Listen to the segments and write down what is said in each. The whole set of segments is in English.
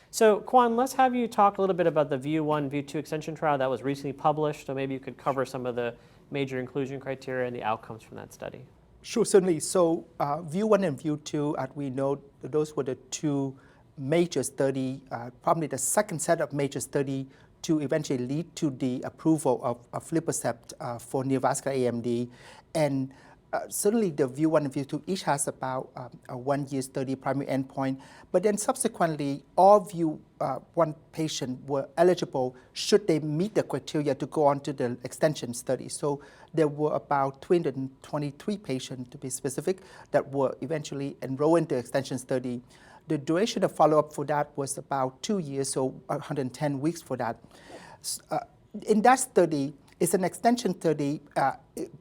So Kwan, let's have you talk a little bit about the VIEW-1, VIEW-2 extension trial that was recently published. So maybe you could cover some of the major inclusion criteria and the outcomes from that study. Sure, certainly. So VIEW-1 and VIEW-2, as we know, those were the two major study, probably the second set of major study to eventually lead to the approval of aflibercept for neovascular AMD. And certainly the VIEW-1 and VIEW-2 each has about a 1 year study primary endpoint, but then subsequently all VIEW-1 patients were eligible should they meet the criteria to go on to the extension study. So there were about 223 patients, to be specific, that were eventually enrolled in the extension study. The duration of follow-up for that was about 2 years, so 110 weeks for that. In that study, it's an extension study,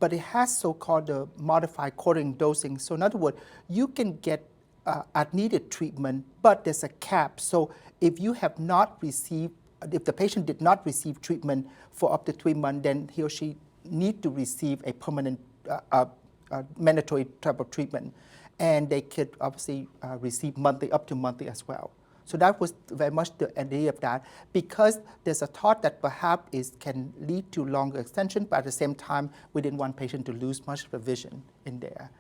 but it has so-called the modified quartering dosing. So in other words, you can get as-needed treatment, but there's a cap. So if you have not received, if the patient did not receive treatment for up to 3 months, then he or she need to receive a permanent mandatory type of treatment. And they could obviously receive monthly, up to monthly as well. So that was very much the idea of that, because there's a thought that perhaps it can lead to longer extension, but at the same time, we didn't want patients to lose much of the vision in there.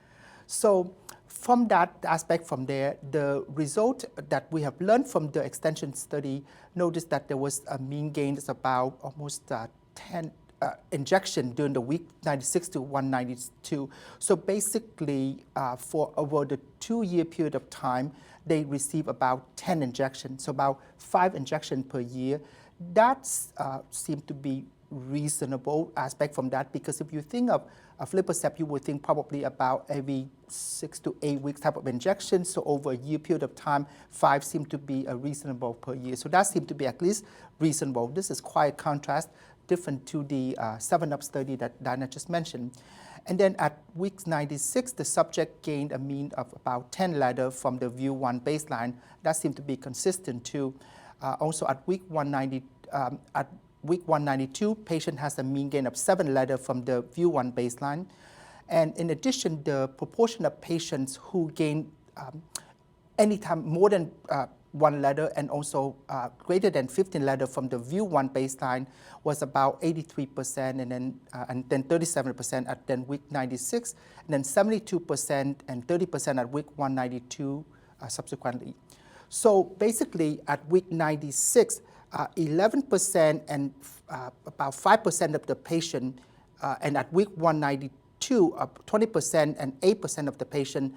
So from that aspect from there, the result that we have learned from the extension study, noticed that there was a mean gain of about almost 10 injection during the week 96 to 192. So basically, for over the 2 year period of time, they receive about 10 injections, so about 5 injections per year. That seems to be reasonable aspect from that, because if you think of aflibercept, you would think probably about every 6 to 8 weeks type of injection. So over a year period of time, 5 seem to be reasonable per year. So that seems to be at least reasonable. This is quite a contrast, different to the 7-Up study that Diana just mentioned. And then at week 96, the subject gained a mean of about 10 letters from the VIEW-1 baseline. That seemed to be consistent too. Also at week 192, patient has a mean gain of 7 letters from the VIEW-1 baseline. And in addition, the proportion of patients who gain anytime more than 1 letter and also greater than 15 letters from the VIEW-1 baseline was about 83%, and then 37% at then week 96, and then 72% and 30% at week 192 subsequently. So basically at week 96, 11% and about 5% of the patient, and at week 192, 20% and 8% of the patient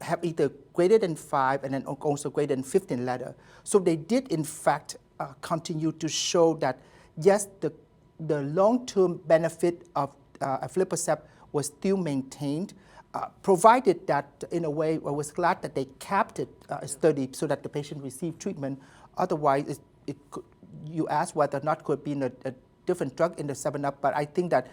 have either greater than 5 and then also greater than 15 letters. So they did in fact continue to show that yes, the long-term benefit of aflibercept was still maintained, provided that in a way I was glad that they capped it study so that the patient received treatment. Otherwise, you asked whether or not could be a different drug in the 7-Up, but I think that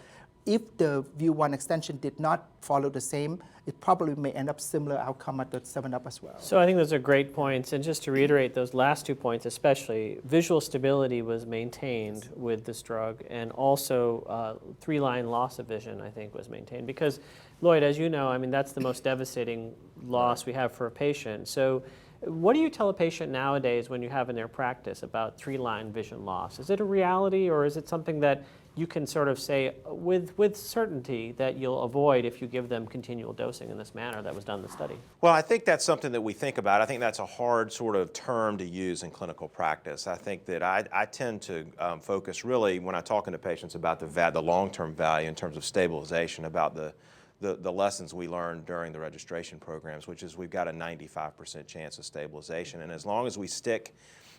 if the VIEW-1 extension did not follow the same, it probably may end up similar outcome at the 7-Up as well. So I think those are great points. And just to reiterate those last 2 points especially, visual stability was maintained with this drug, and also 3-line loss of vision, I think, was maintained. Because, Lloyd, as you know, I mean, that's the most devastating loss we have for a patient. So what do you tell a patient nowadays when you have in their practice about 3-line vision loss? Is it a reality, or is it something that you can sort of say with certainty that you'll avoid if you give them continual dosing in this manner that was done in the study? Well, I think that's something that we think about. I think that's a hard sort of term to use in clinical practice. I think that I tend to focus really when I'm talking to patients about the long-term value in terms of stabilization, about the lessons we learned during the registration programs, which is we've got a 95% chance of stabilization. And as long as we stick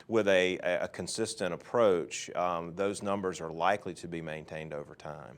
with a consistent approach, those numbers are likely to be maintained over time.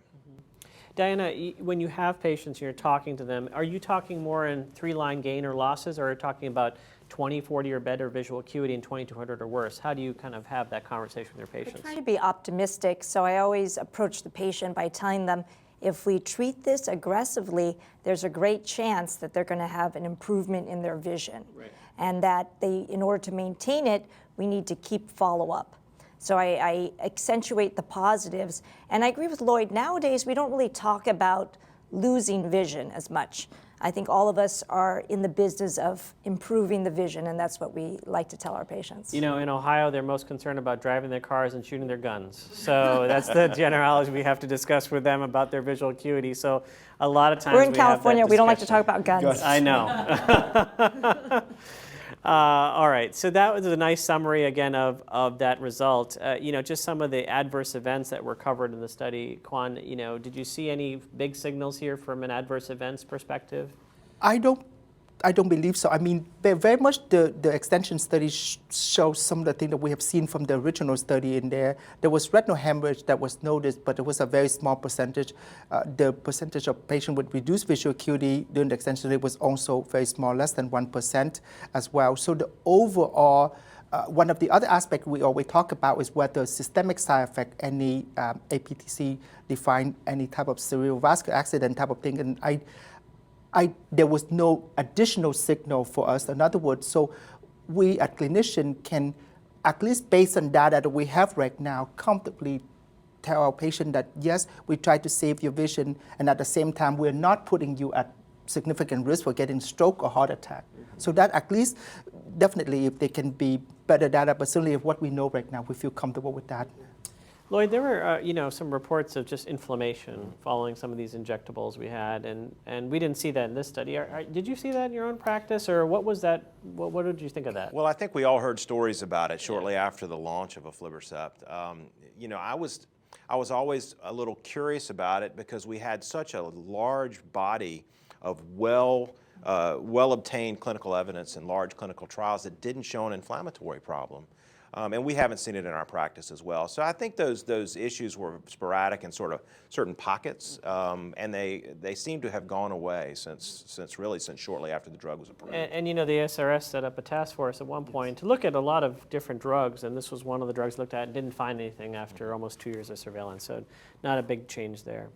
Diana, when you have patients and you're talking to them, are you talking more in 3-line gain or losses, or are you talking about 20, 40 or better visual acuity and 2200 or worse? How do you kind of have that conversation with your patients? I try to be optimistic, so I always approach the patient by telling them, if we treat this aggressively, there's a great chance that they're going to have an improvement in their vision. Right. And that in order to maintain it, we need to keep follow-up. So I accentuate the positives. And I agree with Lloyd, nowadays we don't really talk about losing vision as much. I think all of us are in the business of improving the vision, and that's what we like to tell our patients. You know, in Ohio, they're most concerned about driving their cars and shooting their guns. So that's the generality we have to discuss with them about their visual acuity. So a lot of times We're in we have that California, we don't like to discussion. talk about guns. I know. All right, so that was a nice summary again of that result. You know, just some of the adverse events that were covered in the study. Kwan, you know, did you see any big signals here from an adverse events perspective? I don't believe so. I mean, very much the extension study shows some of the things that we have seen from the original study in there. There was retinal hemorrhage that was noticed, but it was a very small percentage. The percentage of patients with reduced visual acuity during the extension study was also very small, less than 1% as well. So the overall, one of the other aspects we always talk about is whether systemic side effect, any APTC defined any type of cerebrovascular accident type of thing, and there was no additional signal for us. In other words, so we as clinicians can, at least based on data that we have right now, comfortably tell our patient that yes, we try to save your vision, and at the same time, we're not putting you at significant risk for getting stroke or heart attack. So that at least, definitely, if there can be better data, but certainly of what we know right now, we feel comfortable with that. Lloyd, there were you know, some reports of just inflammation following some of these injectables we had, and we didn't see that in this study. Did you see that in your own practice, or what was that? What did you think of that? Well, I think we all heard stories about it shortly after the launch of aflibercept. You know, I was always a little curious about it because we had such a large body of well-obtained clinical evidence in large clinical trials that didn't show an inflammatory problem. And we haven't seen it in our practice as well. So I think those issues were sporadic in sort of certain pockets, and they seem to have gone away since shortly after the drug was approved. And you know, the ASRS set up a task force at one point to look at a lot of different drugs, and this was one of the drugs looked at and didn't find anything after almost 2 years of surveillance. So not a big change there.